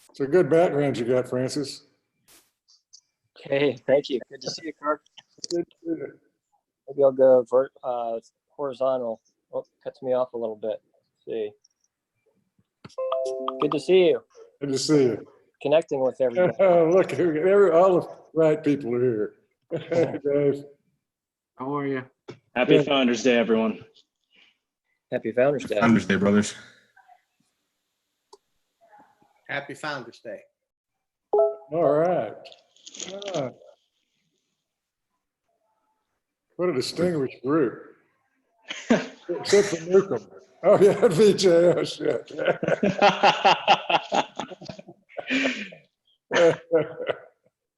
It's a good background you got, Francis. Hey, thank you. Good to see you, Kirk. Good. Maybe I'll go horizontal. Oh, cuts me off a little bit. Let's see. Good to see you. Good to see you. Connecting with everyone. Oh, look, all the right people are here. Hey, Dave. How are you? Happy Founders Day, everyone. Happy Founders Day. Founders Day, brothers. Happy Founders Day. All right. What a distinguished group. Except for Newcomb. Oh, yeah, Vijay. Oh, shit.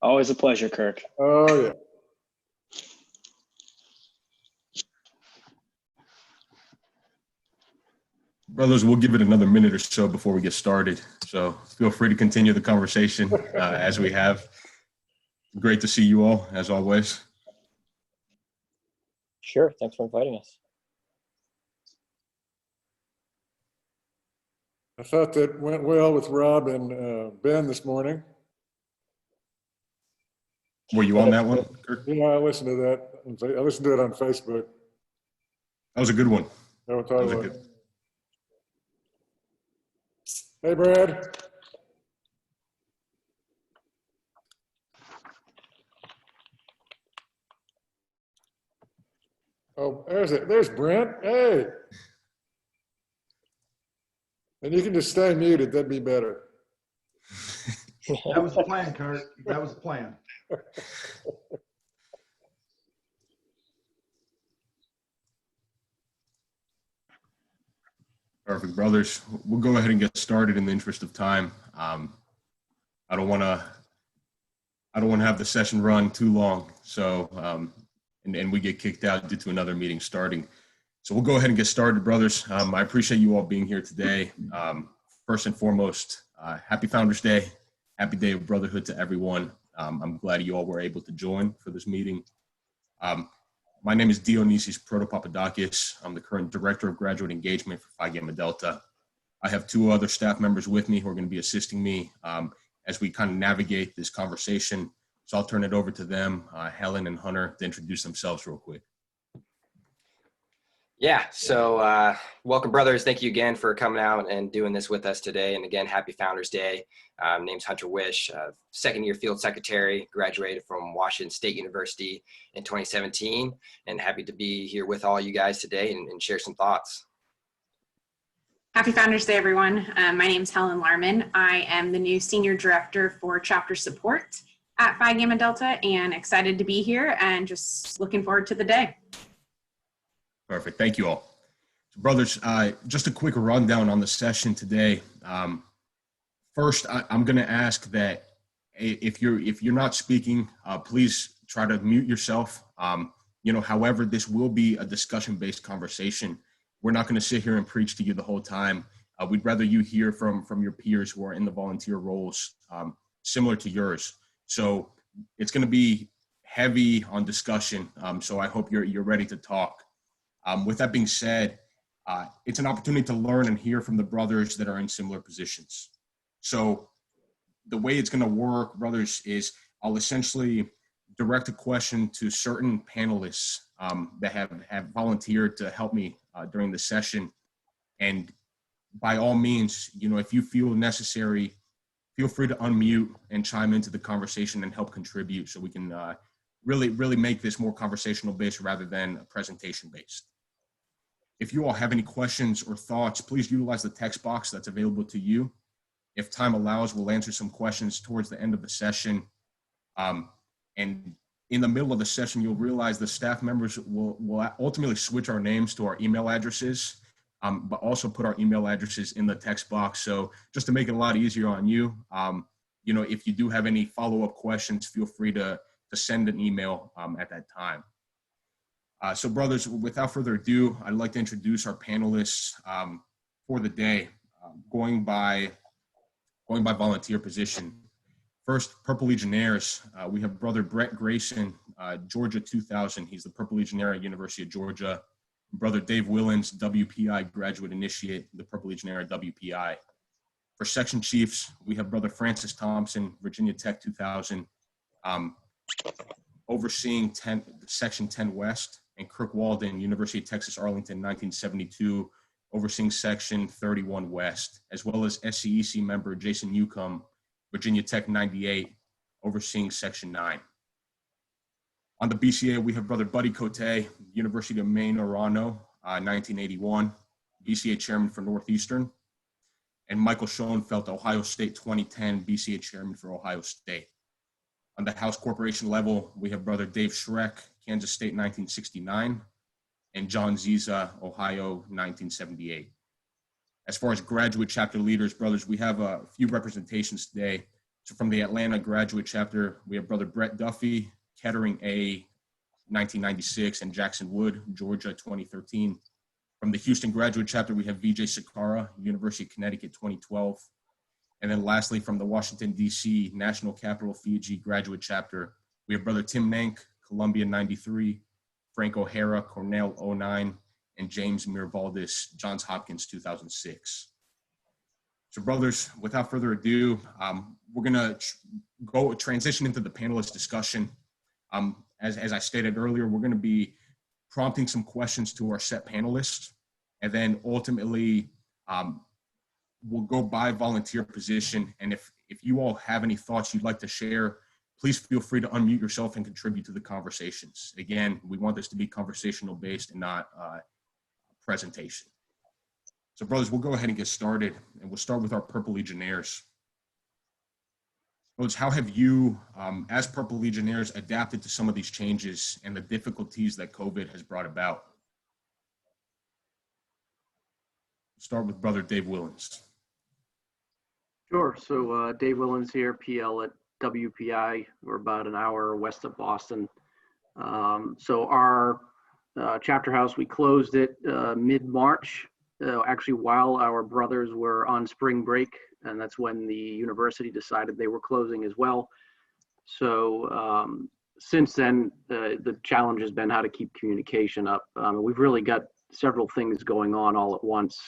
Always a pleasure, Kirk. Oh, yeah. Brothers, we'll give it another minute or so before we get started. So feel free to continue the conversation as we have. Great to see you all, as always. Sure. Thanks for inviting us. I thought that went well with Rob and Ben this morning. Were you on that one, Kirk? Yeah, I listened to that. I listened to it on Facebook. That was a good one. That was That was a good. Hey, Brad. Oh, there's Brent. Hey. And you can just stay muted. That'd be better. That was the plan, Kirk. That was the plan. Perfect, brothers. We'll go ahead and get started in the interest of time. I don't want to have the session run too long, so and we get kicked out due to another meeting starting. So we'll go ahead and get started, brothers. I appreciate you all being here today. First and foremost, happy Founders Day, happy Day of Brotherhood to everyone. I'm glad you all were able to join for this meeting. My name is Dio Protopapadakis. I'm the current Director of Graduate Engagement for Phi Gamma Delta. I have two other staff members with me who are going to be assisting me as we kind of navigate this conversation. So I'll turn it over to them, Helen and Hunter, to introduce themselves real quick. Yeah, so welcome, brothers. Thank you again for coming out and doing this with us today. And again, happy Founders Day. Name's Hunter Wish, second-year field secretary, graduated from Washington State University in 2017, and happy to be here with all you guys today and share some thoughts. Happy Founders Day, everyone. My name's Helen Larman. I am the new Senior Director for Chapter Support at Phi Gamma Delta, and excited to be here and just looking forward to the day. Perfect. Thank you all. So brothers, just a quick rundown on the session today. First, I'm going to ask that if you're not speaking, please try to mute yourself. However, this will be a discussion-based conversation. We're not going to sit here and preach to you the whole time. We'd rather you hear from your peers who are in the volunteer roles similar to yours. So it's going to be heavy on discussion. So I hope you're ready to talk. With that being said, it's an opportunity to learn and hear from the brothers that are in similar positions. So the way it's going to work, brothers, is I'll essentially direct a question to certain panelists that have volunteered to help me during the session. And by all means, if you feel necessary, feel free to unmute and chime into the conversation and help contribute so we can really make this more conversational based rather than presentation based. If you all have any questions or thoughts, please utilize the text box that's available to you. If time allows, we'll answer some questions towards the end of the session. And in the middle of the session, you'll realize the staff members will ultimately switch our names to our email addresses, but also put our email addresses in the text box. So just to make it a lot easier on you, if you do have any follow-up questions, feel free to send an email at that time. So brothers, without further ado, I'd like to introduce our panelists for the day, going by volunteer position. First, Purple Legionnaires, we have Brother Brett Grayson, Georgia 2000. He's the Purple Legionnaire at University of Georgia. Brother Dave Willens, WPI Graduate Initiate, the Purple Legionnaire at WPI. For section chiefs, we have Brother Francis Thompson, Virginia Tech 2000, overseeing Section 10 West, and Kirk Walden, University of Texas Arlington 1972, overseeing Section 31 West, as well as SCEC member Jason Newcomb, Virginia Tech 98, overseeing Section 9. On the BCA, we have Brother Buddy Cote, University of Maine, Orano, 1981, BCA chairman for Northeastern, and Michael Schoenfeld, Ohio State 2010, BCA chairman for Ohio State. On the House Corporation level, we have Brother Dave Schreck, Kansas State 1969, and John Ziza, Ohio 1978. As far as graduate chapter leaders, brothers, we have a few representations today. So from the Atlanta graduate chapter, we have Brother Brett Duffy, Kettering A 1996, and Jackson Wood, Georgia 2013. From the Houston graduate chapter, we have Vijay Sakara, University of Connecticut 2012. And then lastly, from the Washington, D.C. National Capital Fiji graduate chapter, we have Brother Tim Nank, Columbia 93, Frank O'Hara, Cornell 09, and James Mirvaldis, Johns Hopkins 2006. So brothers, without further ado, we're gonna go transition into the panelist discussion. As I stated earlier, we're gonna be prompting some questions to our set panelists, and then ultimately we'll go by volunteer position. And if you all have any thoughts you'd like to share, please feel free to unmute yourself and contribute to the conversations. Again, we want this to be conversational based and not presentation. So brothers, we'll go ahead and get started, and we'll start with our Purple Legionnaires. Brothers, how have you, as Purple Legionnaires, adapted to some of these changes and the difficulties that COVID has brought about? Start with Brother Dave Willens. Sure. So Dave Willens here, PL at WPI. We're about an hour west of Boston. So our chapter house, we closed it mid-March, actually while our brothers were on spring break, and that's when the university decided they were closing as well. So since then, the challenge has been how to keep communication up. We've really got several things going on all at once.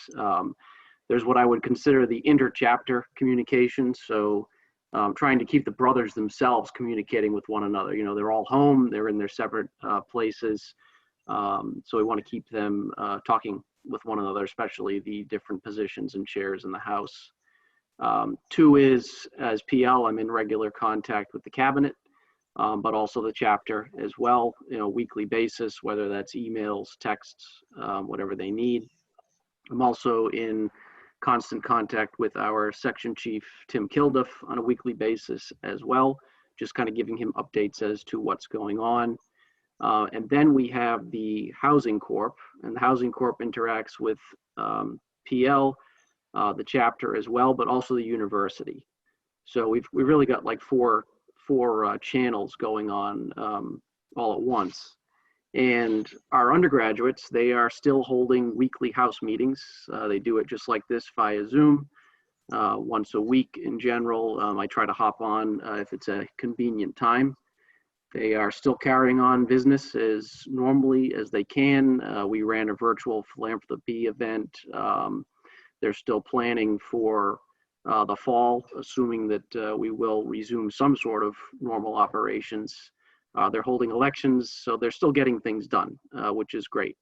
There's what I would consider the inter-chapter communication. So trying to keep the brothers themselves communicating with one another. You know, they're all home, they're in their separate places. So we want to keep them talking with one another, especially the different positions and chairs in the house. Two is, as PL, I'm in regular contact with the cabinet, but also the chapter as well, you know, weekly basis, whether that's emails, texts, whatever they need. I'm also in constant contact with our section chief, Tim Kilduff, on a weekly basis as well, just kind of giving him updates as to what's going on. And then we have the Housing Corp, and the Housing Corp interacts with PL, the chapter as well, but also the university. So we've really got like four channels going on all at once. And our undergraduates, they are still holding weekly house meetings. They do it just like this via Zoom, once a week in general. I try to hop on if it's a convenient time. They are still carrying on business as normally as they can. We ran a virtual philanthropy event. They're still planning for the fall, assuming that we will resume some sort of normal operations. They're holding elections, so they're still getting things done, which is great.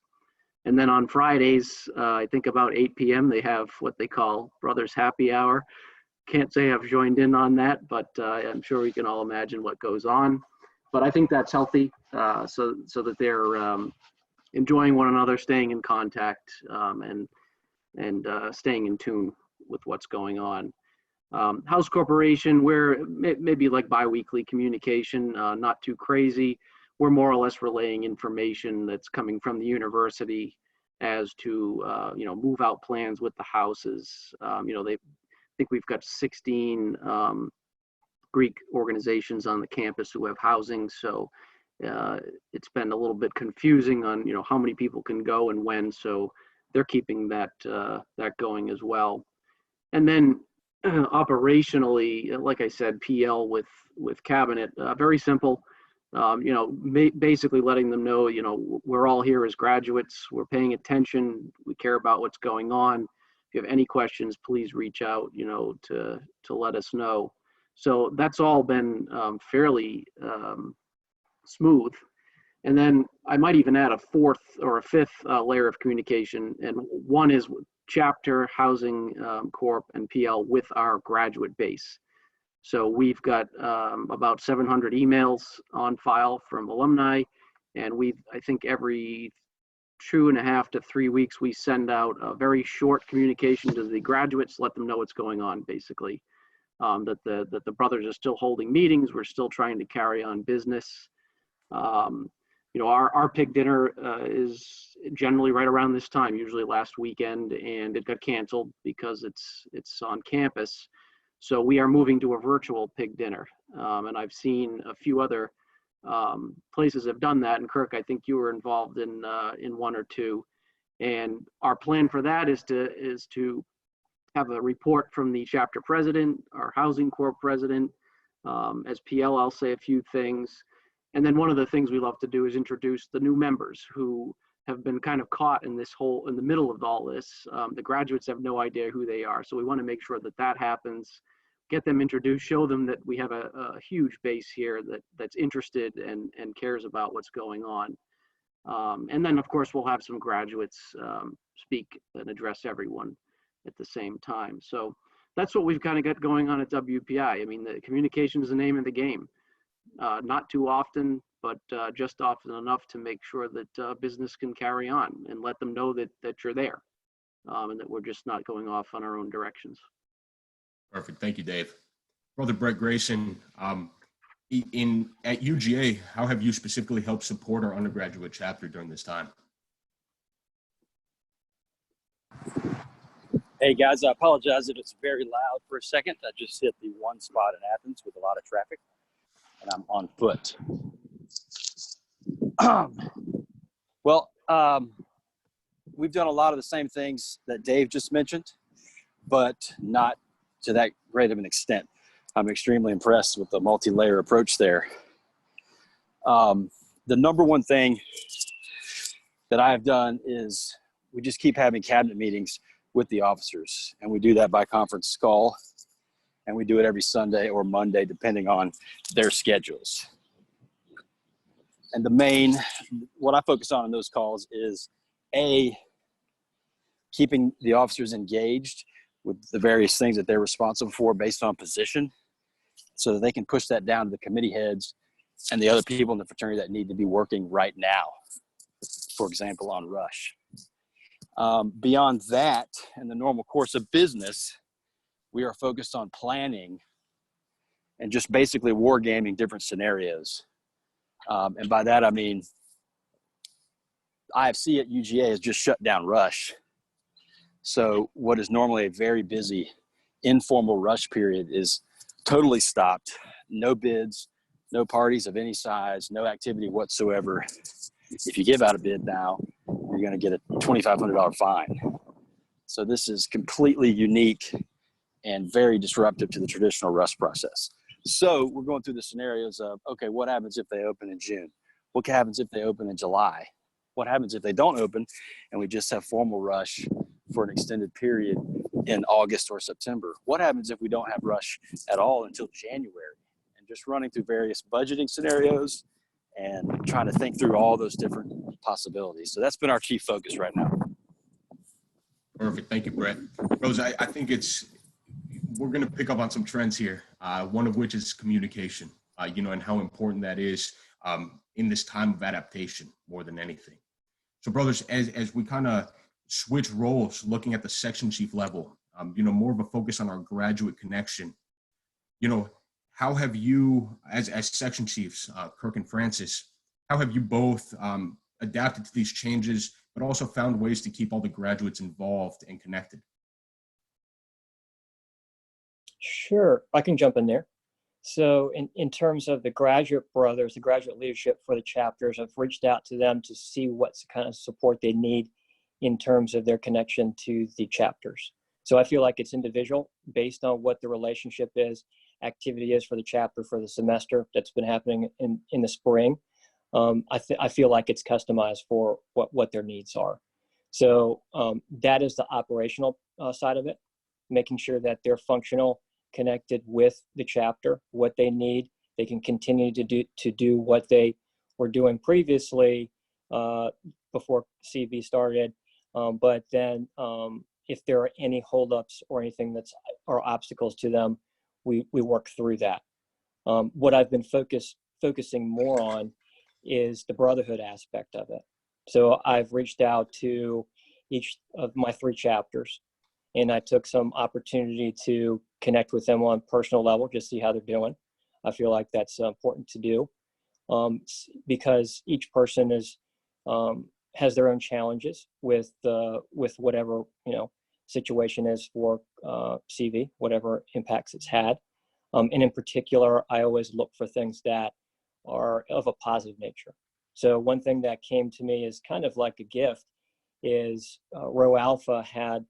And then on Fridays, I think about 8 p.m., they have what they call Brothers Happy Hour. Can't say I've joined in on that, but I'm sure we can all imagine what goes on. But I think that's healthy, so that they're enjoying one another, staying in contact, and staying in tune with what's going on. House Corporation, we're maybe like bi-weekly communication, not too crazy. We're more or less relaying information that's coming from the university as to, you know, move out plans with the houses. You know, I think we've got 16 Greek organizations on the campus who have housing. So it's been a little bit confusing on, you know, how many people can go and when. So they're keeping that going as well. And then operationally, like I said, PL with cabinet, very simple. You know, basically letting them know, you know, we're all here as graduates. We're paying attention. We care about what's going on. you have any questions, please reach out, to let us know. So that's all been fairly smooth. And then I might even add a fourth or a fifth layer of communication. And one is chapter, housing corp, and PL with our graduate base. So we've got about 700 emails on file from alumni. And I think every 2.5 to 3 weeks, we send out a very short communication to the graduates, let them know what's going on, basically. That the brothers are still holding meetings. We're still trying to carry on business. Our pig dinner is generally right around this time, usually last weekend, and it got canceled because it's on campus. So we are moving to a virtual pig dinner. And I've seen a few other places have done that. And Kirk, I think you were involved in one or two. And our plan for that is to have a report from the chapter president, our housing corp president. As PL, I'll say a few things. And then one of the things we love to do is introduce the new members who have been kind of caught in the middle of all this. The graduates have no idea who they are. So we want to make sure that happens, get them introduced, show them that we have a huge base here that's interested and cares about what's going on. And then, of course, we'll have some graduates speak and address everyone at the same time. So that's what we've kind of got going on at WPI. I mean, the communication is the name of the game. Not too often, but just often enough to make sure that business can carry on and let them know that you're there and that we're just not going off on our own directions. Perfect. Thank you, Dave. Brother Brett Grayson, at UGA, how have you specifically helped support our undergraduate chapter during this time? Hey guys, I apologize if it's very loud for a second. I just hit the one spot in Athens with a lot of traffic, and I'm on foot. We've done a lot of the same things that Dave just mentioned, but not to that great of an extent. I'm extremely impressed with the multi-layer approach there. The number one thing that I've done is we just keep having cabinet meetings with the officers, and we do that by conference call, and we do it every Sunday or Monday depending on their schedules. And what I focus on in those calls is keeping the officers engaged with the various things that they're responsible for based on position, so that they can push that down to the committee heads and the other people in the fraternity that need to be working right now, for example, on rush. Beyond that, in the normal course of business, we are focused on planning and just basically wargaming different scenarios. And by that, I mean, IFC at UGA has just shut down rush. So what is normally a very busy informal rush period is totally stopped. No bids, no parties of any size, no activity whatsoever. If you give out a bid now, you're going to get a $2,500 fine. So this is completely unique and very disruptive to the traditional rush process. So we're going through the scenarios of, okay, what happens if they open in June? What happens if they open in July? What happens if they don't open and we just have formal rush for an extended period in August or September? What happens if we don't have rush at all until January? And just running through various budgeting scenarios and trying to think through all those different possibilities. So that's been our chief focus right now. Perfect. Thank you, Brett. Rose, I think we're going to pick up on some trends here, one of which is communication, and how important that is in this time of adaptation more than anything. So brothers, as we kind of switch roles, looking at the section chief level, more of a focus on our graduate connection, how have you, as section chiefs, Kirk and Francis, how have you both adapted to these changes, but also found ways to keep all the graduates involved and connected? Sure, I can jump in there. So in terms of the graduate brothers, the graduate leadership for the chapters, I've reached out to them to see what kind of support they need in terms of their connection to the chapters. So I feel like it's individual based on what the relationship is, activity is for the chapter for the semester that's been happening in the spring. I feel like it's customized for what their needs are. So that is the operational side of it, making sure that they're functional, connected with the chapter, what they need. They can continue to do what they were doing previously before CV started. But then if there are any holdups or anything or obstacles to them, we work through that. What I've been focusing more on is the brotherhood aspect of it. So I've reached out to each of my 3 chapters, and I took some opportunity to connect with them on personal level, just see how they're doing. I feel like that's important to do because each person has their own challenges with whatever situation is for CV, whatever impacts it's had. And in particular, I always look for things that are of a positive nature. So one thing that came to me is kind of like a gift is Row Alpha had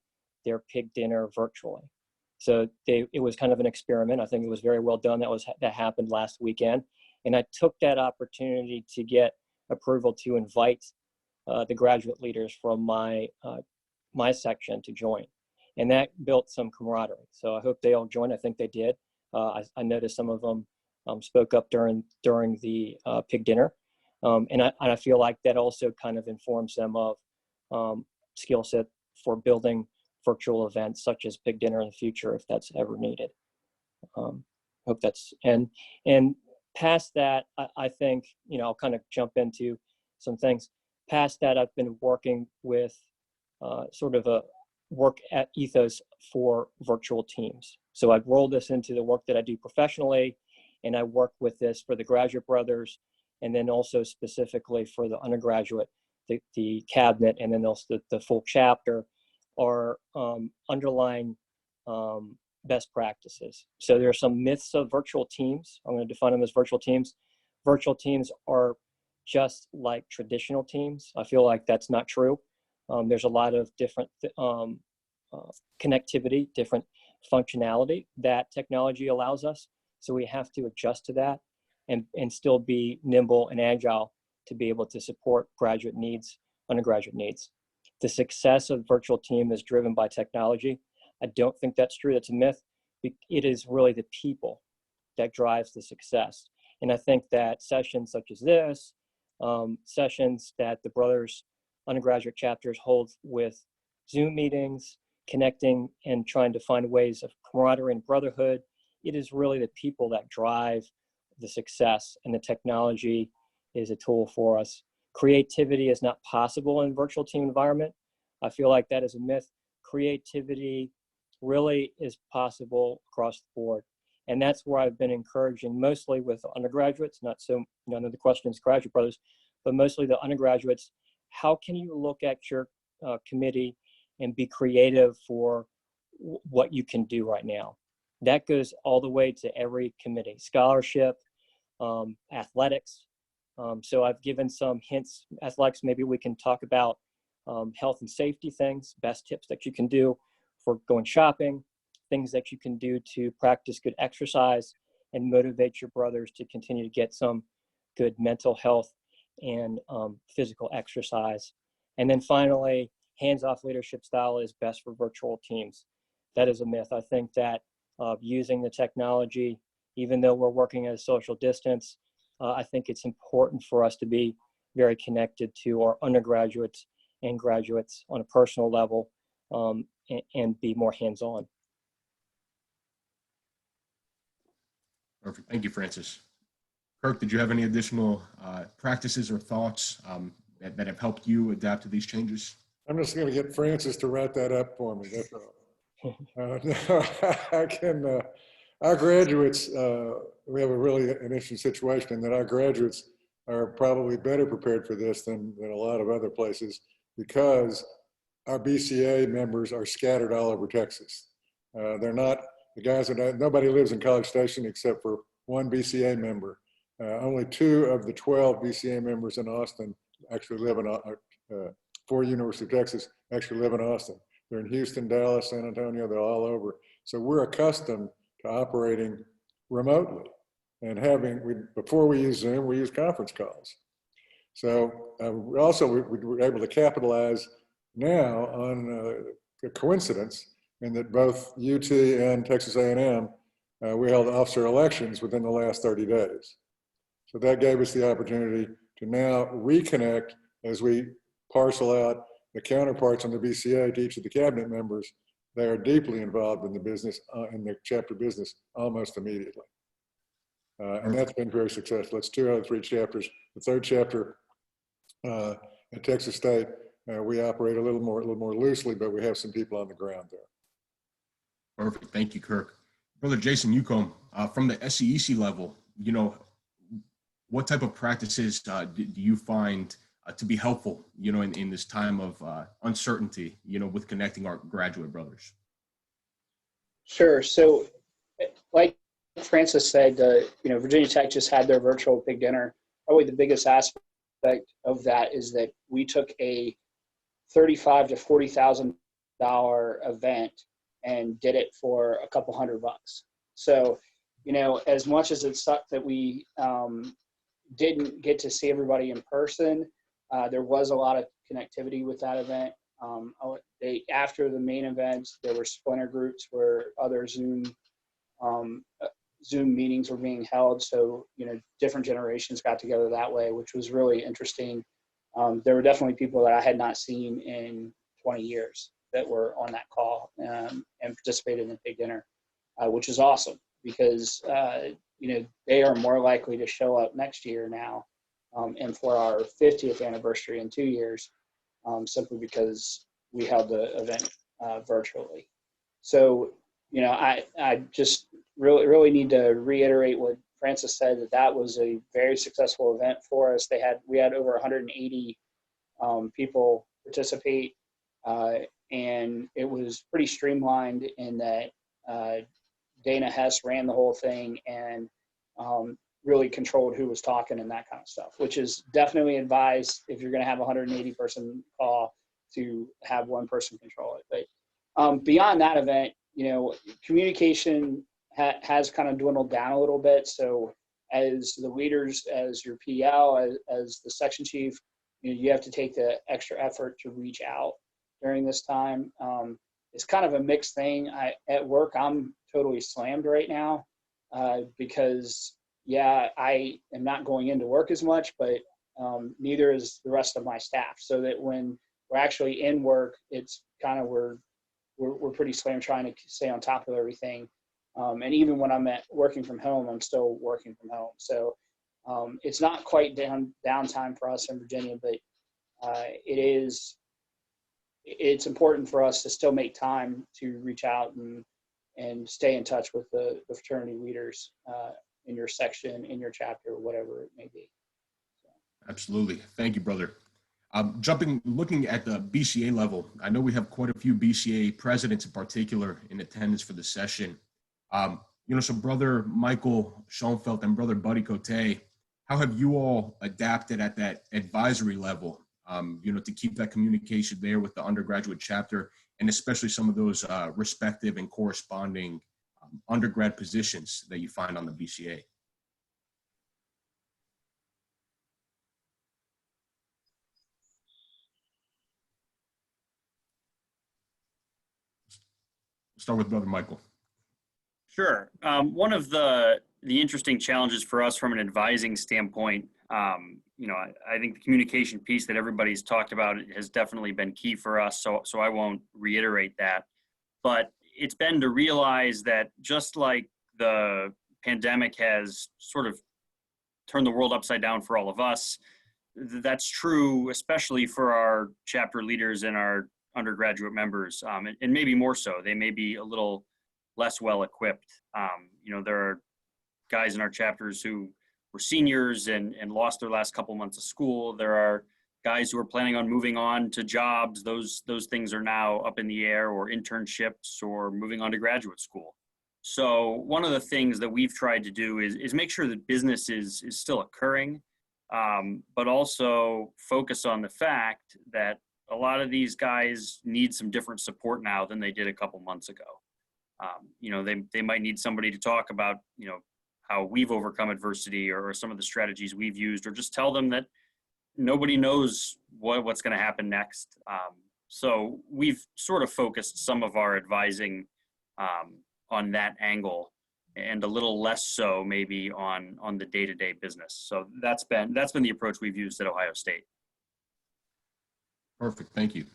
their pig dinner virtually. So it was kind of an experiment. I think it was very well done. That happened last weekend. And I took that opportunity to get approval to invite the graduate leaders from my section to join. And that built some camaraderie. So I hope they all joined. I think they did. I noticed some of them spoke up during the pig dinner. And I feel like that also kind of informs them of skill set for building virtual events such as pig dinner in the future, if that's ever needed. Hope that's, and past that, I think, I'll kind of jump into some things. Past that, I've been working with sort of a work at ethos for virtual teams. So I've rolled this into the work that I do professionally, and I work with this for the Graduate Brothers, and then also specifically for the undergraduate, the cabinet, and then also the full chapter are underlying best practices. So there are some myths of virtual teams. I'm going to define them as virtual teams. Virtual teams are just like traditional teams. I feel like that's not true. There's a lot of different connectivity, different functionality that technology allows us. So we have to adjust to that and still be nimble and agile to be able to support graduate needs, undergraduate needs. The success of virtual team is driven by technology. I don't think that's true. That's a myth. It is really the people that drives the success. And I think that sessions such as this, sessions that the Brothers undergraduate chapters hold with Zoom meetings, connecting and trying to find ways of camaraderie and brotherhood, it is really the people that drive the success, and the technology is a tool for us. Creativity is not possible in a virtual team environment. I feel like that is a myth. Creativity really is possible across the board. And that's where I've been encouraging mostly with undergraduates, not so, none of the questions, Graduate Brothers, but mostly the undergraduates. How can you look at your committee and be creative for what you can do right now? That goes all the way to every committee, scholarship, athletics. So I've given some hints. Athletics, maybe we can talk about health and safety things, best tips that you can do for going shopping, things that you can do to practice good exercise and motivate your brothers to continue to get some good mental health and physical exercise. And then finally, hands-off leadership style is best for virtual teams. That is a myth. I think that using the technology, even though we're working at a social distance, I think it's important for us to be very connected to our undergraduates and graduates on a personal level and be more hands-on. Perfect. Thank you, Francis. Kirk, did you have any additional practices or thoughts that have helped you adapt to these changes? I'm just going to get Francis to write that up for me. That's all. I can, our graduates, we have an interesting situation in that our graduates are probably better prepared for this than a lot of other places because our BCA members are scattered all over Texas. They're not, the guys that, nobody lives in College Station except for one BCA member. Only 2 of the 12 BCA members in Austin actually live in, for University of Texas, actually live in Austin. They're in Houston, Dallas, San Antonio, they're all over. So we're accustomed to operating remotely and before we use Zoom, we use conference calls. So we were able to capitalize now on a coincidence in that both UT and Texas A&M, we held officer elections within the last 30 days. So that gave us the opportunity to now reconnect as we parcel out the counterparts on the BCA to each of the cabinet members. They are deeply involved in the business, in the chapter business almost immediately. And that's been very successful. It's 2 out of 3 chapters. The 3rd chapter at Texas State, we operate a little more loosely, but we have some people on the ground there. Perfect. Thank you, Kirk. Brother Jason Newcomb, from the SEEC level, you know, what type of practices do you find to be helpful, you know, in this time of uncertainty, you know, with connecting our graduate brothers? Sure. So like Francis said, you know, Virginia Tech just had their virtual big dinner. Probably the biggest aspect of that is that we took a $35,000 to $40,000 event and did it for a couple $100. So, you know, as much as it sucked that we didn't get to see everybody in person, there was a lot of connectivity with that event. After the main event, there were splinter groups where other Zoom meetings were being held. So, you know, different generations got together that way, which was really interesting. There were definitely people that I had not seen in 20 years that were on that call and participated in the big dinner, which is awesome because, you know, they are more likely to show up next year now. And for our 50th anniversary in 2 years, simply because we held the event virtually. So, you know, I just really need to reiterate what Francis said, that was a very successful event for us. We had over 180 people participate, and it was pretty streamlined in that Dana Hess ran the whole thing and really controlled who was talking and that kind of stuff, which is definitely advised if you're going to have a 180 person call to have one person control it. But beyond that event, you know, communication has kind of dwindled down a little bit. So as the leaders, as your PL, as the section chief, you know, you have to take the extra effort to reach out during this time. It's kind of a mixed thing. At work, I'm totally slammed right now because, yeah, I am not going into work as much, but neither is the rest of my staff. So that when we're actually in work, it's kind of we're pretty slammed trying to stay on top of everything. And even when I'm working from home, I'm still working from home. So it's not quite downtime for us in Virginia, but it's important for us to still make time to reach out and stay in touch with the fraternity leaders in your section, in your chapter, whatever it may be. So. Absolutely. Thank you, brother. Looking at the BCA level, I know we have quite a few BCA presidents in particular in attendance for the session. You know, so Brother Michael Schoenfeld and Brother Buddy Cote, how have you all adapted at that advisory level, you know, to keep that communication there with the undergraduate chapter and especially some of those respective and corresponding undergrad positions that you find on the BCA? Start with Brother Michael. Sure. One of the interesting challenges for us from an advising standpoint, you know, I think the communication piece that everybody's talked about has definitely been key for us. So I won't reiterate that, but it's been to realize that just like the pandemic has sort of turned the world upside down for all of us, that's true, especially for our chapter leaders and our undergraduate members, and maybe more so. They may be a little less well equipped. You know, there are guys in our chapters who were seniors and lost their last couple months of school. There are guys who are planning on moving on to jobs. Those things are now up in the air, or internships, or moving on to graduate school. So one of the things that we've tried to do is make sure that business is still occurring, but also focus on the fact that a lot of these guys need some different support now than they did a couple months ago. You know, they might need somebody to talk about, you know, how we've overcome adversity or some of the strategies we've used, or just tell them that nobody knows what's going to happen next. So we've sort of focused some of our advising on that angle, and a little less so maybe on the day-to-day business. So that's been the approach we've used at Ohio State. Perfect. Thank you.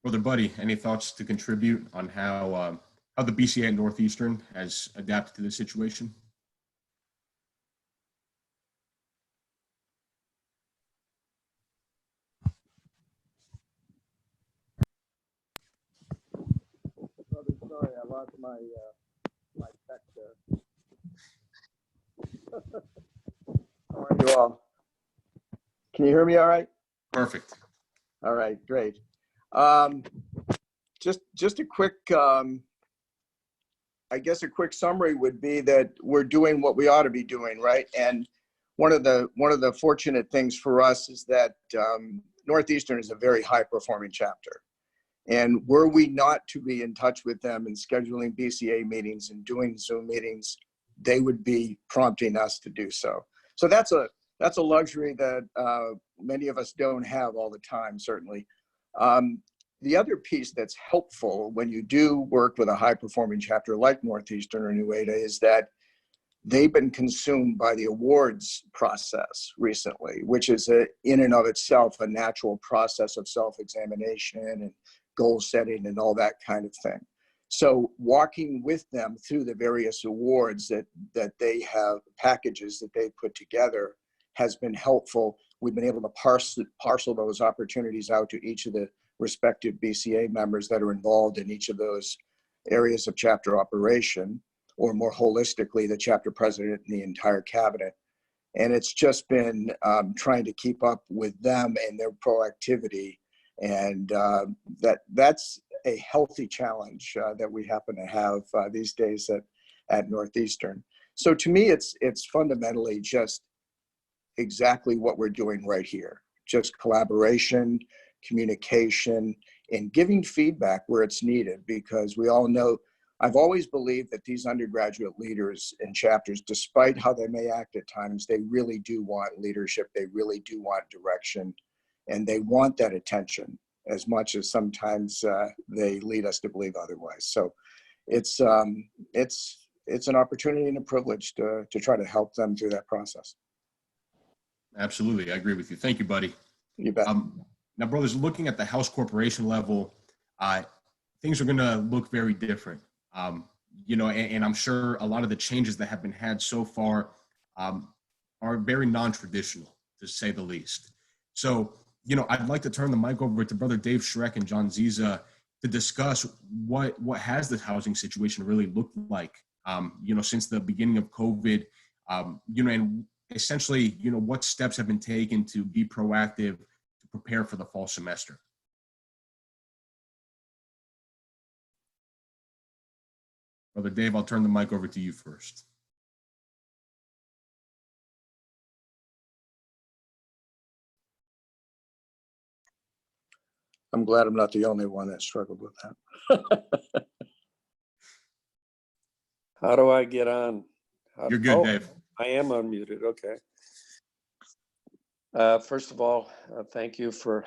Brother Buddy, any thoughts to contribute on how the BCA at Northeastern has adapted to the situation? Sorry, I lost my tech there. How are you all? Can you hear me all right? Perfect. All right, great. Just a quick, I guess a quick summary would be that we're doing what we ought to be doing, right? And one of the fortunate things for us is that Northeastern is a very high performing chapter. And were we not to be in touch with them and scheduling BCA meetings and doing Zoom meetings, they would be prompting us to do so. So that's a luxury that many of us don't have all the time, certainly. The other piece that's helpful when you do work with a high-performing chapter like Northeastern or New Ada is that they've been consumed by the awards process recently, which is in and of itself a natural process of self-examination and goal setting and all that kind of thing. So walking with them through the various awards that they have, packages that they put together, has been helpful. We've been able to parcel those opportunities out to each of the respective BCA members that are involved in each of those areas of chapter operation, or more holistically, the chapter president and the entire cabinet. And it's just been trying to keep up with them and their proactivity. And that's a healthy challenge that we happen to have these days at Northeastern. So to me, it's fundamentally just exactly what we're doing right here. Just collaboration, communication, and giving feedback where it's needed, because we all know, I've always believed that these undergraduate leaders in chapters, despite how they may act at times, they really do want leadership, they really do want direction, and they want that attention as much as sometimes they lead us to believe otherwise. So it's an opportunity and a privilege to try to help them through that process. Absolutely. I agree with you. Thank you, buddy. You bet. Now, brothers, looking at the House corporation level, things are going to look very different. And I'm sure a lot of the changes that have been had so far are very non-traditional, to say the least. So, I'd like to turn the mic over to Brother Dave Schreck and John Ziza to discuss what has the housing situation really looked like, since the beginning of COVID, and essentially, what steps have been taken to be proactive to prepare for the fall semester. Brother Dave, I'll turn the mic over to you first. I'm glad I'm not the only one that struggled with that. How do I get on? You're good, Dave. I am unmuted. Okay. First of all, thank you for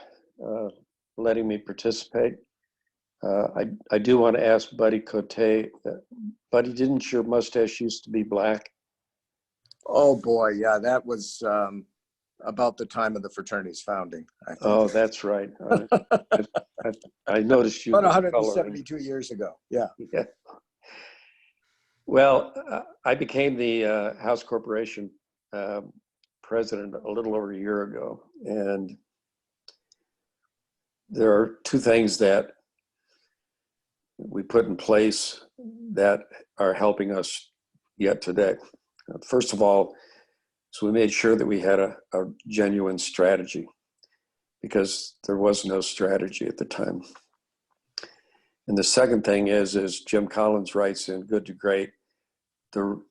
letting me participate. I do want to ask Buddy Cote, Buddy, didn't your mustache used to be black? Oh boy, yeah, that was about the time of the fraternity's founding, I think. Oh, that's right. I noticed you. About 172 years ago, yeah. Yeah. Well, I became the House Corporation president a little over a year ago, and there are two things that we put in place that are helping us yet today. First of all, so we made sure that we had a genuine strategy, because there was no strategy at the time. And the second thing is, as Jim Collins writes in Good to Great, the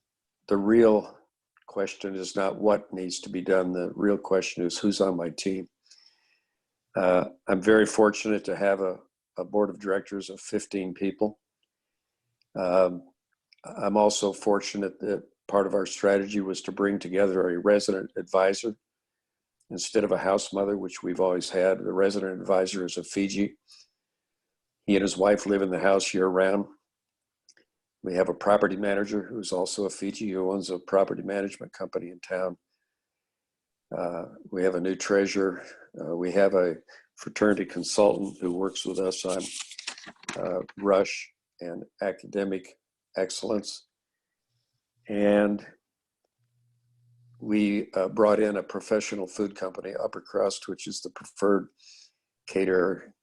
real question is not what needs to be done. The real question is who's on my team. I'm very fortunate to have a board of directors of 15 people. I'm also fortunate that part of our strategy was to bring together a resident advisor instead of a house mother, which we've always had. The resident advisor is a Fiji, He and his wife live in the house year round. We have a property manager who's also a Fiji, who owns a property management company in town. We have a new treasurer. We have a fraternity consultant who works with us on rush and academic excellence. And we brought in a professional food company, Upper Crust, which is the preferred caterer.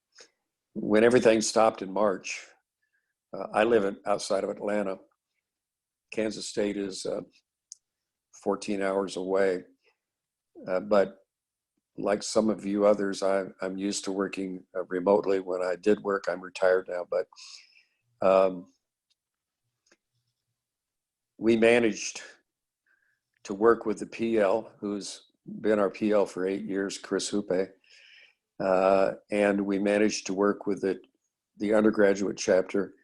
When everything stopped in March, I live outside of Atlanta. Kansas State is 14 hours away. But like some of you others, I'm used to working remotely. When I did work, I'm retired now, but we managed to work with the PL, who's been our PL for 8 years, Chris Hupe, and we managed to work with the undergraduate chapter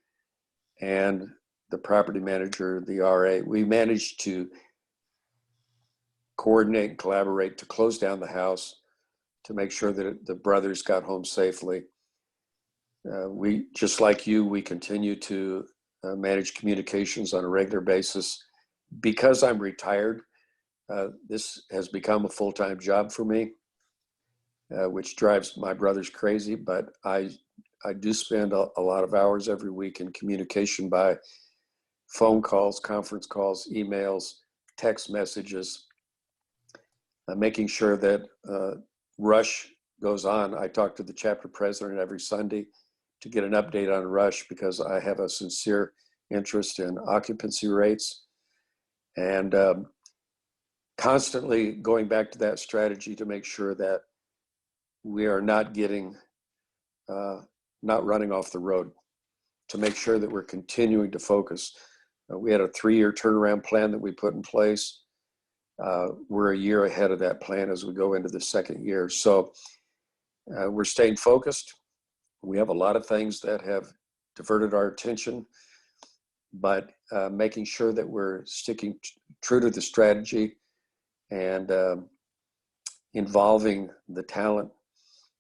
and the property manager, the RA. We managed to coordinate and collaborate to close down the house, to make sure that the brothers got home safely. We, just like you, we continue to manage communications on a regular basis. Because I'm retired, this has become a full-time job for me, which drives my brothers crazy, but I do spend a lot of hours every week in communication by phone calls, conference calls, emails, text messages, making sure that Rush goes on. I talk to the chapter president every Sunday to get an update on Rush, because I have a sincere interest in occupancy rates, and constantly going back to that strategy to make sure that we are not getting, not running off the road, to make sure that we're continuing to focus. We had a 3-year turnaround plan that we put in place. We're a year ahead of that plan as we go into the 2nd year. So we're staying focused. We have a lot of things that have diverted our attention, but making sure that we're sticking true to the strategy and involving the talent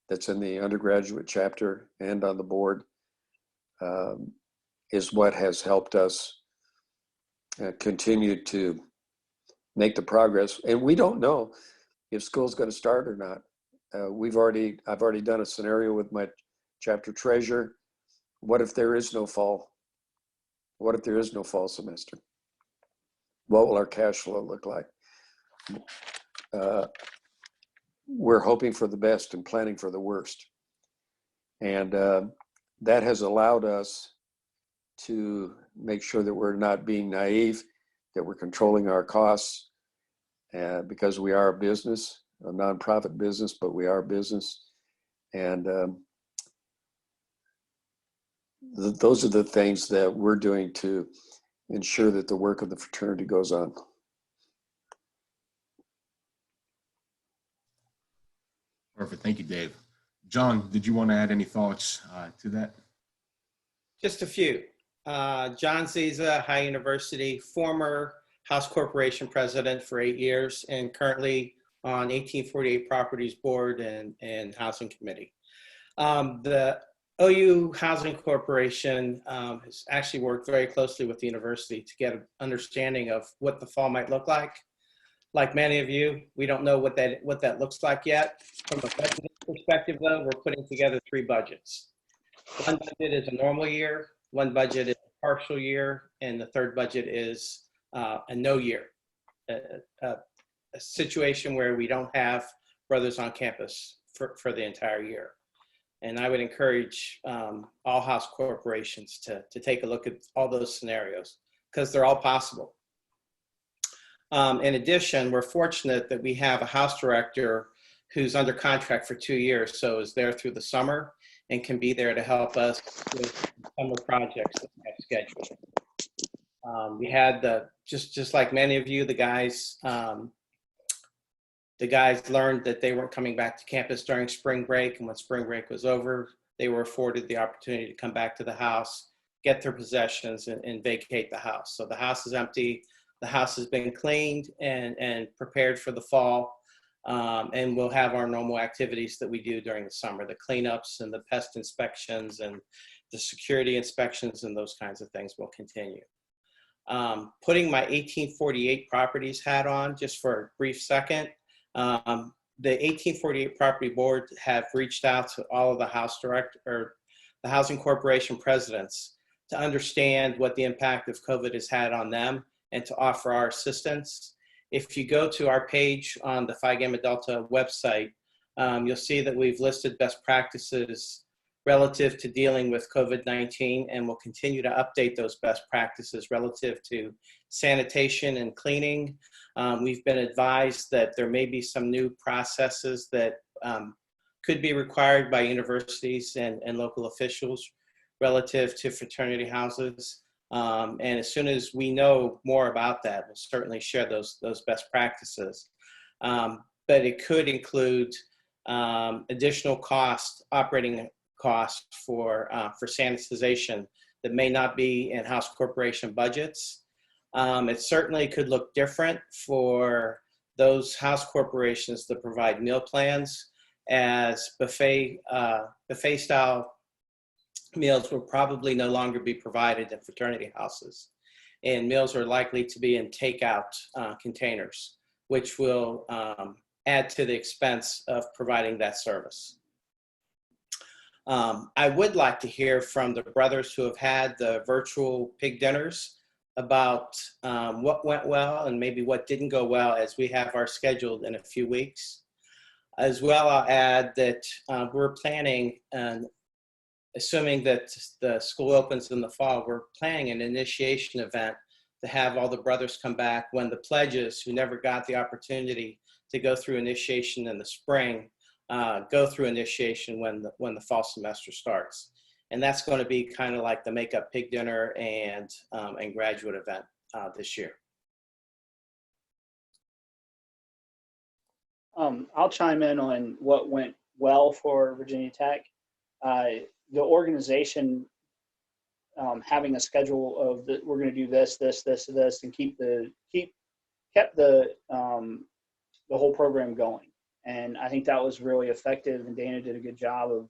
that's in the undergraduate chapter and on the board is what has helped us continue to make the progress. And we don't know if school's going to start or not. I've already done a scenario with my chapter treasurer. What if there is no fall? What if there is no fall semester? What will our cash flow look like? We're hoping for the best and planning for the worst. And that has allowed us to make sure that we're not being naive, that we're controlling our costs, because we are a business, a nonprofit business, but we are a business. And those are the things that we're doing to ensure that the work of the fraternity goes on. Perfect. Thank you, Dave. John, did you want to add any thoughts to that? Just a few. John Ziza, High University, former House Corporation president for 8 years, and currently on 1848 Properties Board and Housing Committee. The OU Housing Corporation has actually worked very closely with the university to get an understanding of what the fall might look like. Like many of you, we don't know what that looks like yet. From a budget perspective, though, we're putting together 3 budgets. One budget is a normal year, one budget is a partial year, and the third budget is a no year, a situation where we don't have brothers on campus for the entire year. And I would encourage all house corporations to take a look at all those scenarios, because they're all possible. In addition, we're fortunate that we have a house director who's under contract for 2 years, so is there through the summer and can be there to help us with summer projects that we have scheduled. We had just like many of you, the guys learned that they weren't coming back to campus during spring break, and when spring break was over, they were afforded the opportunity to come back to the house, get their possessions, and vacate the house. So the house is empty. The house has been cleaned and prepared for the fall, and we'll have our normal activities that we do during the summer, the cleanups and the pest inspections and the security inspections and those kinds of things will continue. Putting my 1848 properties hat on just for a brief second, the 1848 property board have reached out to all of the housing corporation presidents to understand what the impact of COVID has had on them and to offer our assistance. If you go to our page on the Phi Gamma Delta website, you'll see that we've listed best practices relative to dealing with COVID-19, and we'll continue to update those best practices relative to sanitation and cleaning. We've been advised that there may be some new processes that could be required by universities and local officials relative to fraternity houses. And as soon as we know more about that, we'll certainly share those best practices. But it could include additional operating costs for sanitization that may not be in house corporation budgets. It certainly could look different for those house corporations that provide meal plans, as buffet style meals will probably no longer be provided in fraternity houses. And meals are likely to be in takeout containers, which will add to the expense of providing that service. I would like to hear from the brothers who have had the virtual pig dinners about what went well and maybe what didn't go well, as we have our scheduled in a few weeks. As well, I'll add that we're planning, and assuming that the school opens in the fall, we're planning an initiation event to have all the brothers come back when the pledges who never got the opportunity to go through initiation in the spring go through initiation when the fall semester starts. And that's going to be kind of like the makeup pig dinner and graduate event this year. I'll chime in on what went well for Virginia Tech. The organization having a schedule of we're going to do this, and kept the whole program going. And I think that was really effective, and Dana did a good job of,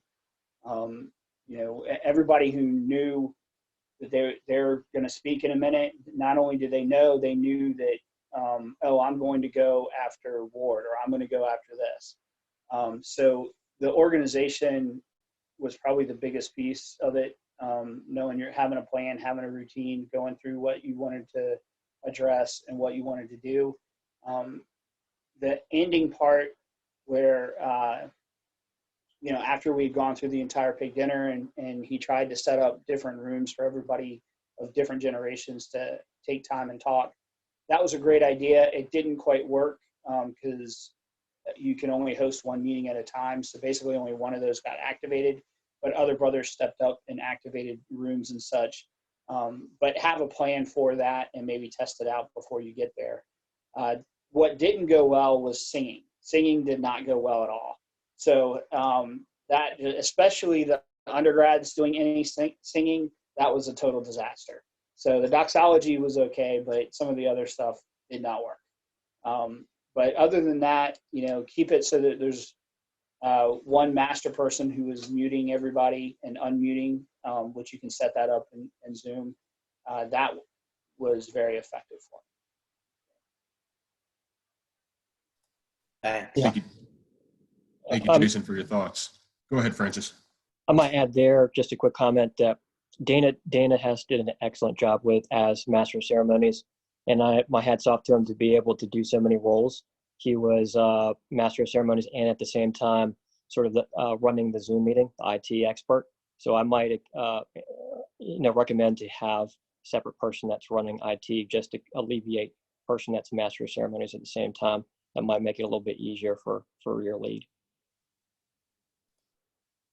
everybody who knew that they're going to speak in a minute, not only did they know, they knew that, I'm going to go after Ward, or I'm going to go after this. So the organization was probably the biggest piece of it, knowing you're having a plan, having a routine, going through what you wanted to address and what you wanted to do. The ending part where, after we'd gone through the entire pig dinner and he tried to set up different rooms for everybody of different generations to take time and talk, that was a great idea. It didn't quite work because you can only host one meeting at a time. So basically only one of those got activated, but other brothers stepped up and activated rooms and such. But have a plan for that and maybe test it out before you get there. What didn't go well was singing. Singing did not go well at all. So that, especially the undergrads doing any singing, that was a total disaster. So the doxology was okay, but some of the other stuff did not work. But other than that, keep it so that there's one master person who is muting everybody and unmuting, which you can set that up in Zoom. That was very effective for me. Thanks. Thank you, Jason, for your thoughts. Go ahead, Francis. I might add there just a quick comment that Dana did an excellent job with as Master of Ceremonies, and my hat's off to him to be able to do so many roles. He was Master of Ceremonies and at the same time sort of running the Zoom meeting, the IT expert. So I might recommend to have a separate person that's running IT just to alleviate person that's Master of Ceremonies at the same time. That might make it a little bit easier for your lead.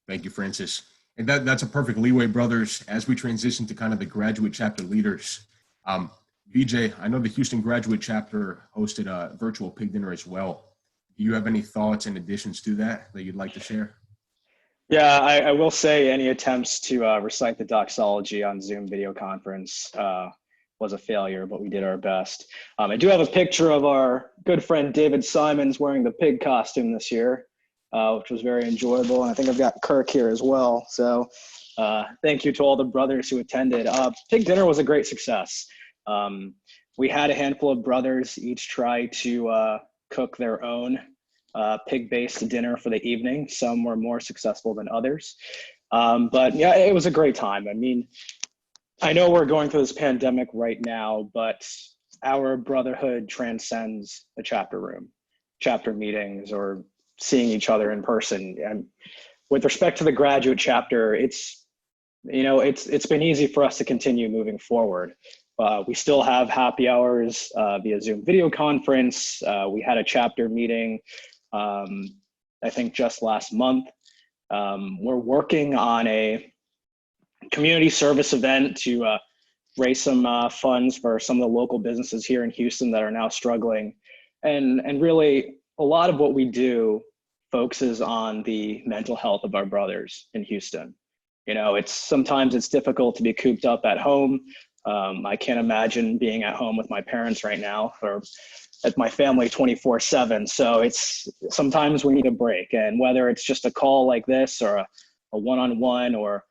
Thank you, Francis. And that's a perfect leeway, brothers, as we transition to kind of the graduate chapter leaders. Vijay, I know the Houston graduate chapter hosted a virtual pig dinner as well. Do you have any thoughts and additions to that you'd like to share? Yeah, I will say any attempts to recite the doxology on Zoom video conference was a failure, but we did our best. I do have a picture of our good friend David Simons wearing the pig costume this year, which was very enjoyable. And I think I've got Kirk here as well. So Thank you to all the brothers who attended. Pig dinner was a great success. We had a handful of brothers each try to cook their own pig-based dinner for the evening. Some were more successful than others. But yeah, it was a great time. I mean, I know we're going through this pandemic right now, but our brotherhood transcends the chapter room, chapter meetings, or seeing each other in person. And with respect to the graduate chapter, it's been easy for us to continue moving forward. We still have happy hours via Zoom video conference. We had a chapter meeting, I think just last month. We're working on a community service event to raise some funds for some of the local businesses here in Houston that are now struggling. And really, a lot of what we do focuses on the mental health of our brothers in Houston. You know, sometimes it's difficult to be cooped up at home. I can't imagine being at home with my parents right now, or at my family 24/7. So sometimes we need a break, and whether it's just a call like this or a one-on-one, or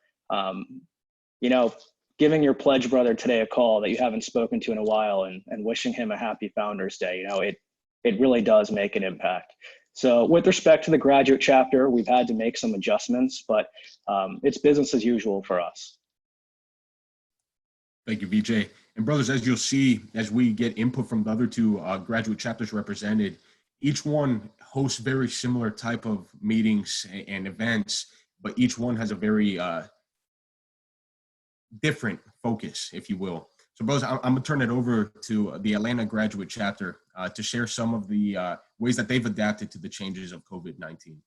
giving your pledge brother today a call that you haven't spoken to in a while and wishing him a happy Founders Day, it really does make an impact. So with respect to the graduate chapter, we've had to make some adjustments, but it's business as usual for us. Thank you, Vijay. And brothers, as you'll see, as we get input from the other two graduate chapters represented, each one hosts very similar type of meetings and events, but each one has a very different focus, if you will. So brothers, I'm gonna turn it over to the Atlanta graduate chapter to share some of the ways that they've adapted to the changes of COVID-19.